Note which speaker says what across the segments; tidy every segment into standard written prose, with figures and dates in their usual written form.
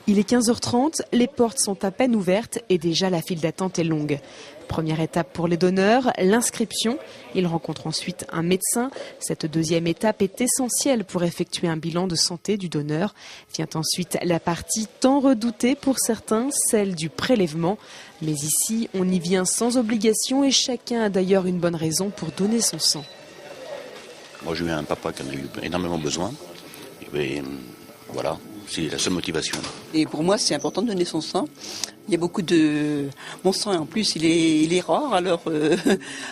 Speaker 1: Il est 15h30, les portes sont à peine ouvertes et déjà la file d'attente est longue. Première étape pour les donneurs, l'inscription. Ils rencontrent ensuite un médecin. Cette deuxième étape est essentielle pour effectuer un bilan de santé du donneur. Vient ensuite la partie tant redoutée pour certains, celle du prélèvement. Mais ici, on y vient sans obligation et chacun a d'ailleurs une bonne raison pour donner son sang.
Speaker 2: Moi j'ai eu un papa qui en a eu énormément besoin. Et voilà, c'est la seule motivation.
Speaker 3: Et pour moi, c'est important de donner son sang. Il y a beaucoup de... Mon sang, en plus, il est rare, alors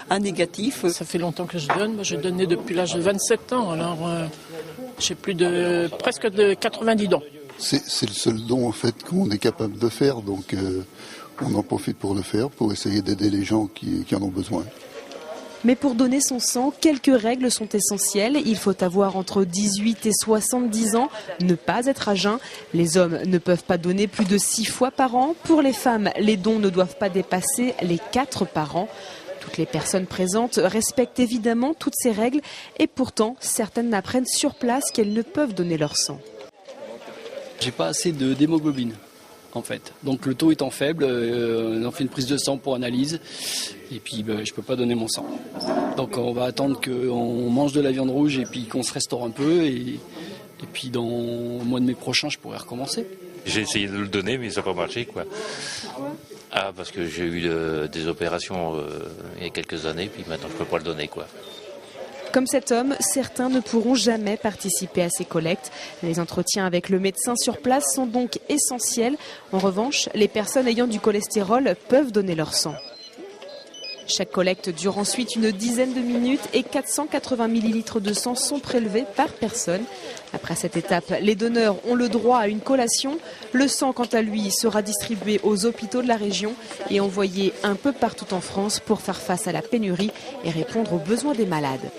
Speaker 3: un négatif.
Speaker 4: Ça fait longtemps que je donne. Moi, j'ai donné depuis l'âge de 27 ans. Alors, j'ai presque de 90 dons.
Speaker 5: C'est le seul don, en fait, qu'on est capable de faire. Donc, on en profite pour le faire, pour essayer d'aider les gens qui en ont besoin.
Speaker 1: Mais pour donner son sang, quelques règles sont essentielles. Il faut avoir entre 18 et 70 ans, ne pas être à jeun. Les hommes ne peuvent pas donner plus de 6 fois par an. Pour les femmes, les dons ne doivent pas dépasser les 4 par an. Toutes les personnes présentes respectent évidemment toutes ces règles et pourtant, certaines apprennent sur place qu'elles ne peuvent donner leur sang.
Speaker 6: J'ai pas assez d'hémoglobine. En fait. Donc le taux étant faible, on en fait une prise de sang pour analyse et puis je peux pas donner mon sang. Donc on va attendre qu'on mange de la viande rouge et puis qu'on se restaure un peu et puis dans le mois de mai prochain je pourrai recommencer.
Speaker 7: J'ai essayé de le donner mais ça n'a pas marché quoi. Ah parce que j'ai eu des opérations il y a quelques années puis maintenant je peux pas le donner quoi.
Speaker 1: Comme cet homme, certains ne pourront jamais participer à ces collectes. Les entretiens avec le médecin sur place sont donc essentiels. En revanche, les personnes ayant du cholestérol peuvent donner leur sang. Chaque collecte dure ensuite une dizaine de minutes et 480 ml de sang sont prélevés par personne. Après cette étape, les donneurs ont le droit à une collation. Le sang, quant à lui, sera distribué aux hôpitaux de la région et envoyé un peu partout en France pour faire face à la pénurie et répondre aux besoins des malades.